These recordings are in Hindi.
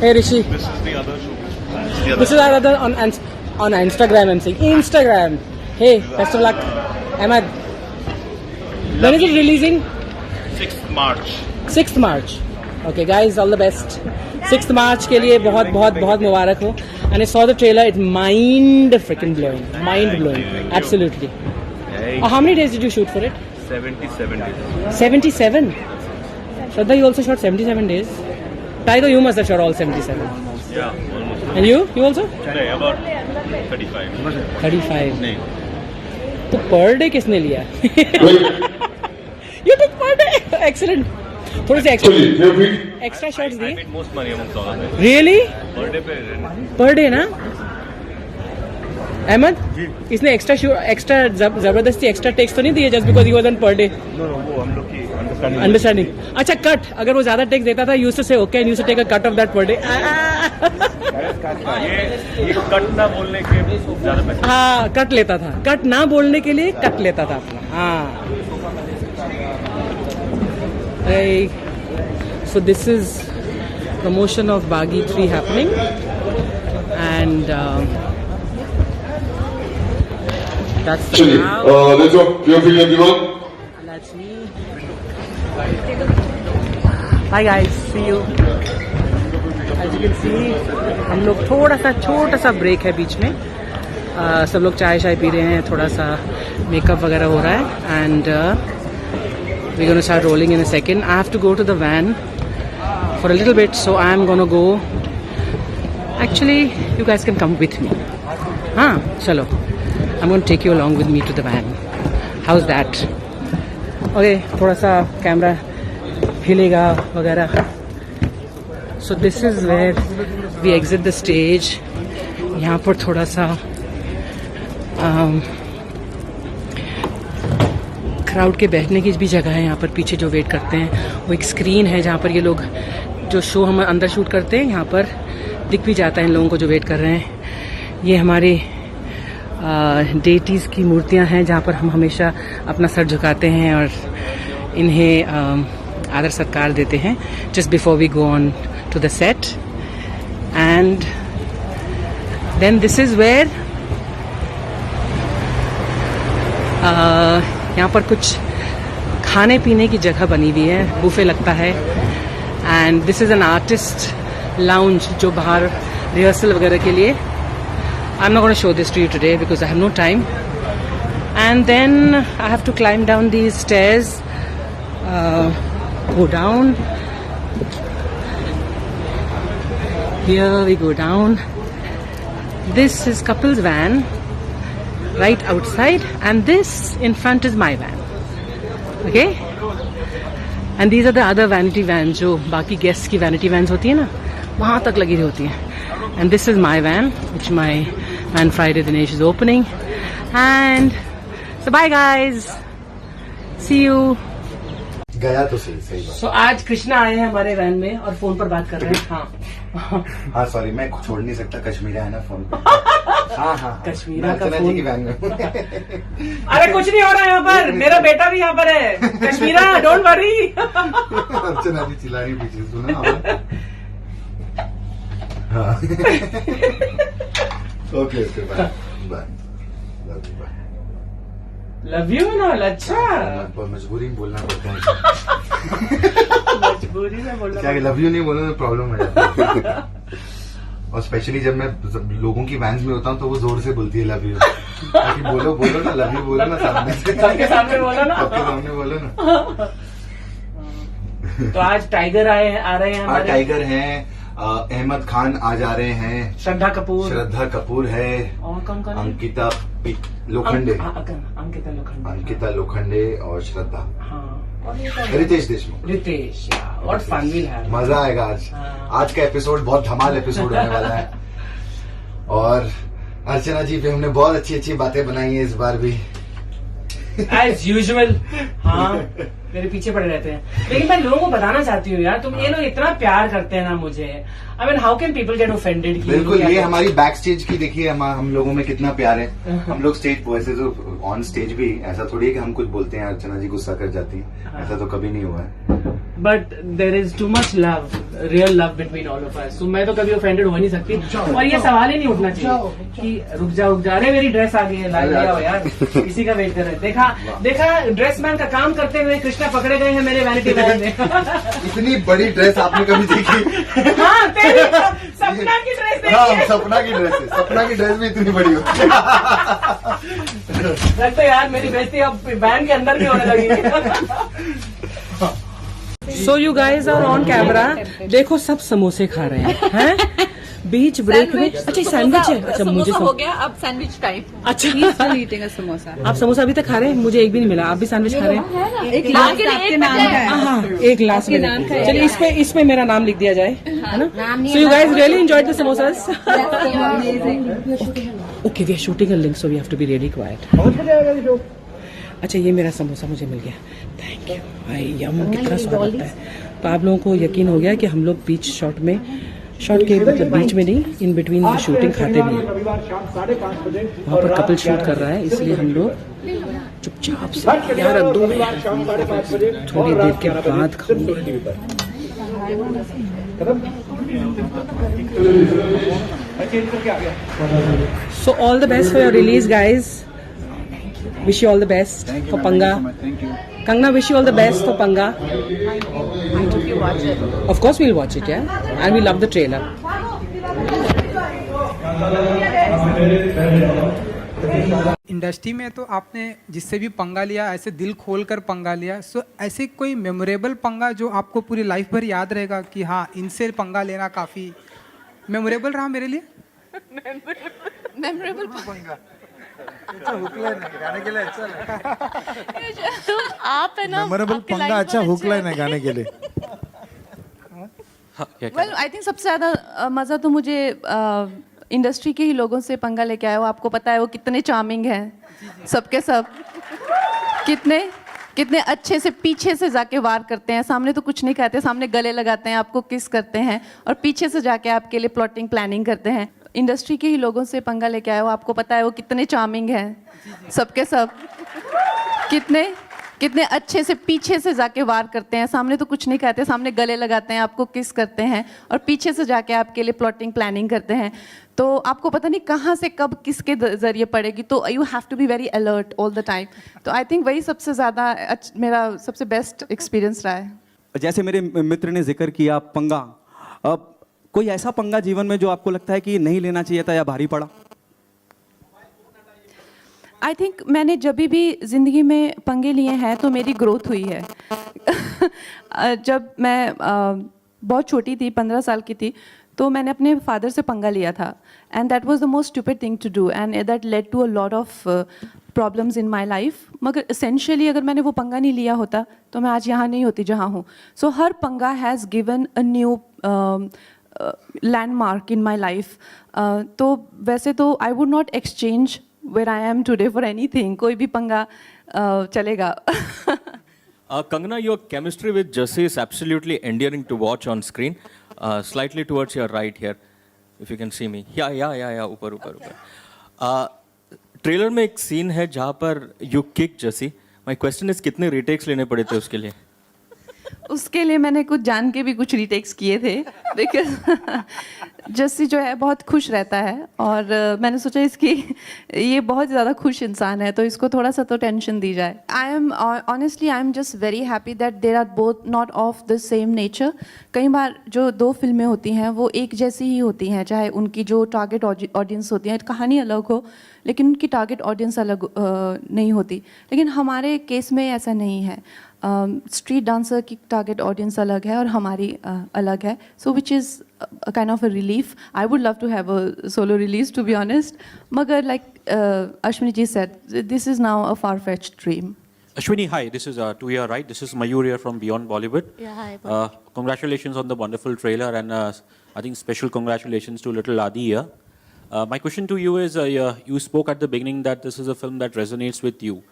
Hey Rishi. This is the other show. This is another on Instagram. I'm saying Instagram. Hey, best of luck, Ahmed. When is it releasing? 6th March. 6th March. Okay, guys, all the best. 6th March के लिए बहुत बहुत बहुत मुबारक हो. And I saw the trailer. It's mind freaking blowing. Mind blowing. Absolutely. How many days did you shoot for it? 77 days. 77. Shraddha, you also shot 77 days. Tiger, you must have shot all 77. Yeah, almost. And you? You also? No, about 35. 35. नहीं. तो per day किसने लिया? You took per day. Excellent. थोड़े से extra shots I दिए. made most money amongst all of them. Really? Per day पे. Per day ना? अहमद, इसने एक्स्ट्रा जबरदस्ती एक्स्ट्रा टेक्स तो नहीं दिए just because he was on per day? No, वो हम लोग की अंडरस्टैंडिंग. अच्छा, कट. अगर वो ज्यादा टेक्स देता था used to say okay and used to take a cut off that per day. ये कट ना बोलने के ज्यादा पैसे. हाँ, कट लेता था. कट ना बोलने के लिए कट लेता था अपना. हाँ. So this is promotion of Baghi 3 happening and that's the crowd. Let's go. Your everyone. That's me. Hi guys, see you. As you can see, हम लोग थोड़ा सा छोटा सा ब्रेक है बीच में. सब लोग चाय पी रहे हैं, थोड़ा सा मेकअप वगैरह हो रहा है and we're going to start rolling in a second. I have to go to the van for a little bit, so I'm going to go. Actually, you guys can come with me. हाँ, चलो. I'm going to take you along with me to the van. How's that? Okay, थोड़ा सा कैमरा हिलेगा वगैरह. So this is where we exit the stage. यहाँ पर थोड़ा सा क्राउड के बैठने की भी जगह है. यहाँ पर पीछे जो वेट करते हैं वो एक स्क्रीन है जहाँ पर ये लोग जो शो हम अंदर शूट करते हैं यहाँ पर दिख भी जाता है इन लोगों को जो वेट कर रहे हैं. ये हमारे डेटीज़ की मूर्तियाँ हैं जहाँ पर हम हमेशा अपना सर झुकाते हैं और इन्हें आदर सत्कार देते हैं just before we go on to the set. And then this is where यहाँ पर कुछ खाने पीने की जगह बनी हुई है, बुफे लगता है. And this is an artist lounge जो बाहर रिहर्सल वगैरह के लिए. I'm not going to show this to you today because I have no time. And then I have to climb down these stairs, go down. Here we go down. This is couple's van right outside and this in front is my van. Okay? And these are the other vanity vans जो बाकी guests की vanity vans होती है ना, वहाँ तक लगी होती हैं. And this is my van, which my man Friday Dinesh is opening. And so bye guys. See you. गया तो सही बात. So आज कृष्णा आए हैं हमारे वैन में और फोन पर बात कर रहे हैं. हाँ हाँ सॉरी, मैं छोड़ नहीं सकता. कश्मीरा है ना फोन पे. हाँ कश्मीरा का फोन की वैन में. अरे कुछ नहीं हो रहा है यहाँ पर. मेरा बेटा भी यहाँ पर है. Kashmira, don't worry. अर्चना जी चिल्ला रही पीछे, सुना. हाँ. Okay bye. लव यू ना. अच्छा, मजबूरी में बोलना पड़ता है. मजबूरी में बोलना. क्या लव यू नहीं बोलना तो प्रॉब्लम हो जाती है. और स्पेशली जब मैं लोगों की वैन्स में होता हूँ तो वो जोर से बोलती है लव यू. बोलो ना लव यू, बोलो ना सामने से. सबके सामने बोलो ना. सबके सामने बोलो ना. तो आज टाइगर आ रहे हैं. हाँ, टाइगर हैं. अहमद खान आ जा रहे हैं. श्रद्धा कपूर है. और कौन अंकिता लोखंडे. अंकिता लोखंडे और श्रद्धा. हाँ. Riteish Deshmukh. What fun will have. मजा आएगा आज. आज का एपिसोड बहुत धमाल एपिसोड होने वाला है. और अर्चना जी पे हमने बहुत अच्छी बातें बनाई है इस बार भी. As usual. हाँ, मेरे पीछे पड़े रहते हैं। लेकिन मैं लोगों को बताना चाहती हूँ यार, तुम ये लोग इतना प्यार करते हैं ना मुझे। I mean how can people get offended? बिल्कुल, ये हमारी बैक स्टेज की देखिए, हम लोगों में कितना प्यार है। हम लोग स्टेज वैसे तो ऑन स्टेज भी ऐसा थोड़ी है कि हम कुछ बोलते हैं अर्चना जी गुस्सा कर जाती हैं, ऐसा तो कभी नहीं हुआ है। But there is too much love, real love between all of us. तो मैं तो कभी ऑफेंडेड हो नहीं सकती, और ये सवाल ही नहीं उठना चाहिए कि रुक जाओ। अरे मेरी ड्रेस आ गई है, ला लिया हो यार, इसी का वेट कर रहे। देखा ड्रेसमैन का काम करते हुए कृष्णा पकड़े गए हैं मेरे वैनिटी बैग में। इतनी बड़ी ड्रेस आपने कभी देखी? हाँ, तेरी सपना की ड्रेस देखी हाँ, है। सपना की ड्रेस है, सपना की ड्रेस भी इतनी बड़ी होती है। लगता है यार मेरी बेइज्जती अब बैन के अंदर भी होने लगी। So you guys are on camera. देखो सब समोसे खा रहे हैं बीच ब्रेक में। अच्छा सैंडविच है। अच्छा मुझे हो गया, अब सैंडविच टाइम। अच्छा समोसा। आप समोसा अभी तक खा रहे हैं? मुझे एक भी नहीं मिला। आप भी सैंडविच खा रहे हैं? एक लास्ट आपके नाम का है। हाँ, एक लास्ट में। चलिए इसमें मेरा नाम लिख दिया जाए, है ना? So you guys really enjoyed the samosas? Okay, we are shooting a link, so we have to be really quiet. अच्छा, ये मेरा समोसा मुझे मिल गया, थैंक यू भाई। यम, कितना स्वाद लगता है। तो आप लोगों को यकीन हो गया कि हम लोग बीच शॉट के मतलब बीच में नहीं, इन बिटवीन शूटिंग खाते भी हैं। वहाँ पर कपल शूट कर रहा है, इसलिए हम लोग चुपचाप से यार दो थोड़ी देर के बाद खाऊंगे। So all the best for your release, guys. Wish you all the best for Panga. Kangna, wish you all the best for Panga. I hope you watch it. Of course we'll watch it, yeah. And we love the trailer. Industry में तो आपने जिससे भी पंगा लिया, ऐसे दिल खोल कर पंगा लिया, सो ऐसे कोई मेमोरेबल पंगा जो आपको पूरी लाइफ भर याद रहेगा कि हाँ, इनसे पंगा लेना काफ़ी मेमोरेबल रहा मेरे लिए? मेमोरेबल पंगा आप है ना, मेमोरेबल पंगा। अच्छा, हुक लाइन है गाने के लिए। वेल, आई थिंक सबसे ज़्यादा मज़ा तो मुझे इंडस्ट्री के ही लोगों से पंगा लेके आया हो। आपको पता है वो कितने चार्मिंग हैं, सबके सब कितने अच्छे से पीछे से जाके वार करते हैं। सामने तो कुछ नहीं कहते, सामने गले लगाते हैं, आपको किस करते हैं, और पीछे से जाके आपके लिए प्लॉटिंग प्लानिंग करते हैं। इंडस्ट्री के ही लोगों से पंगा लेके आया हो। आपको पता है वो कितने चार्मिंग हैं, सबके सब कितने अच्छे से पीछे से जाके वार करते हैं। सामने तो कुछ नहीं कहते, सामने गले लगाते हैं, आपको किस करते हैं, और पीछे से जाके आपके लिए प्लॉटिंग प्लानिंग करते हैं। तो आपको पता नहीं कहाँ से कब किसके जरिए पड़ेगी, तो you have to be very alert all the time. तो आई थिंक वही सबसे ज़्यादा मेरा सबसे बेस्ट एक्सपीरियंस रहा है। जैसे मेरे मित्र ने जिक्र किया पंगा, अब कोई ऐसा पंगा जीवन में जो आपको लगता है कि नहीं लेना चाहिए था या भारी पड़ा? आई थिंक मैंने जब भी ज़िंदगी में पंगे लिए हैं तो मेरी ग्रोथ हुई है। जब मैं बहुत छोटी थी, 15 साल की थी, तो मैंने अपने फादर से पंगा लिया था, and that was the most stupid thing to do, and that led to a lot of problems in my life. मगर एसेंशियली अगर मैंने वो पंगा नहीं लिया होता तो मैं आज यहाँ नहीं होती जहाँ हूँ। सो हर पंगा has given a new landmark in my life. तो वैसे तो I would not exchange where I am today for anything. कोई भी पंगा चलेगा। Kangna, your chemistry with Jassi is absolutely endearing to watch on screen. Slightly towards your right here, if you can see me. Yeah. ऊपर. ट्रेलर में एक सीन है जहाँ पर you kick Jassi. My question is कितने retakes लेने पड़े थे उसके लिए? उसके लिए मैंने कुछ जान के भी कुछ रीटेक्स किए थे, बिकॉज जस्सी जो है बहुत खुश रहता है, और मैंने सोचा इसकी ये बहुत ज़्यादा खुश इंसान है तो इसको थोड़ा सा तो टेंशन दी जाए। I am just very happy that there are both not of the same nature. कई बार जो दो फिल्में होती हैं वो एक जैसी ही होती हैं, चाहे उनकी जो टारगेट ऑडियंस होती है, कहानी अलग हो लेकिन उनकी टारगेट ऑडियंस अलग नहीं होती। लेकिन हमारे केस में ऐसा नहीं है। स्ट्रीट डांसर की टारगेट ऑडियंस अलग है और हमारी अलग है, so which is kind of a relief. I would love to have a solo release to be honest, मगर like Ashwini ji said, this is now a far-fetched dream. Ashwini, hi. This is to your right. This is Mayur here from Beyond Bollywood. Yeah, hi. Congratulations on the wonderful trailer, and I think special congratulations to little Adi here. My question to you is, you spoke at the beginning that this is a film that resonates with you.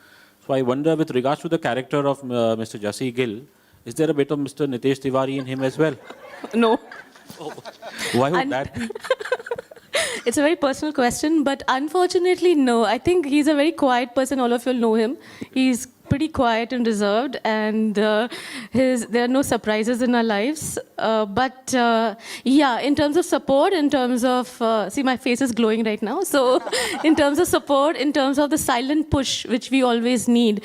So I wonder, with regards to the character of Mr. Jassi Gill, is there a bit of Mr. Nitesh Tiwari in him as well? No. Why would And- that be? It's a very personal question, but unfortunately, no. I think he's a very quiet person. All of you know him. He's pretty quiet and reserved, and there are no surprises in our lives. But yeah, in terms of support, in terms of see, my face is glowing right now. So, in terms of support, in terms of the silent push which we always need,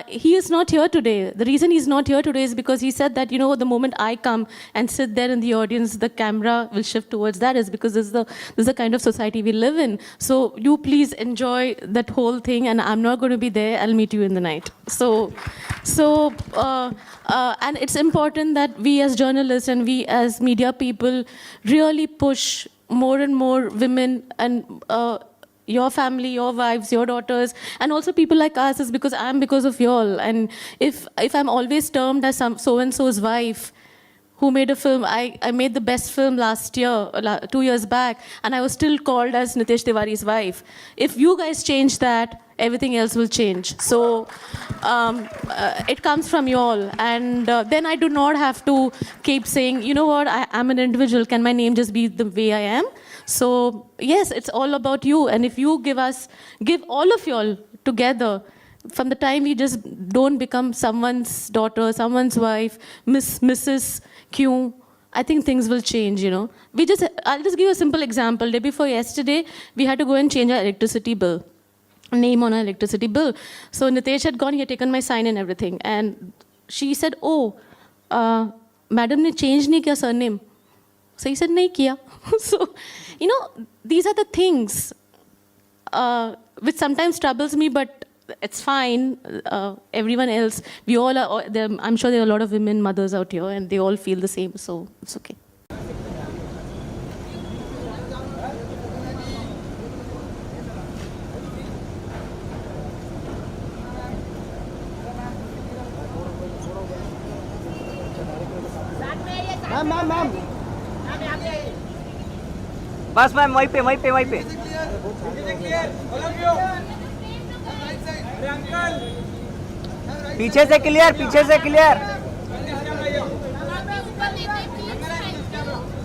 he is not here today. The reason he's not here today is because he said that, you know, the moment I come and sit there in the audience, the camera will shift towards that. Is because this is the kind of society we live in. So you please enjoy that whole thing, and I'm not going to be there. I'll meet you in the night. So, and it's important that we as journalists and we as media people really push more and more women and your family, your wives, your daughters, and also people like us, is because I'm because of y'all. And if I'm always termed as some so-and-so's wife who made a film, I made the best film last year, 2 years back, and I was still called as Nitesh Tiwari's wife. If you guys change that, everything else will change. So it comes from you all. And then I do not have to keep saying, you know what, I'm an individual. Can my name just be the way I am? So yes, it's all about you. And if you give all of you all together, from the time we just don't become someone's daughter, someone's wife, Mrs. Q, I think things will change, you know. I'll just give you a simple example. Day before yesterday, we had to go and change our electricity bill, name on our electricity bill. So Nitesh had gone, he had taken my sign and everything. And she said, oh, madam ne change nahi kiya surname. So he said, nahi kiya. So, you know, these are the things which sometimes troubles me, but it's fine. Everyone else, we all are, I'm sure there are a lot of women mothers out here and they all feel the same, so it's okay. Ma'am बस मैम वहीं पे पीछे से क्लियर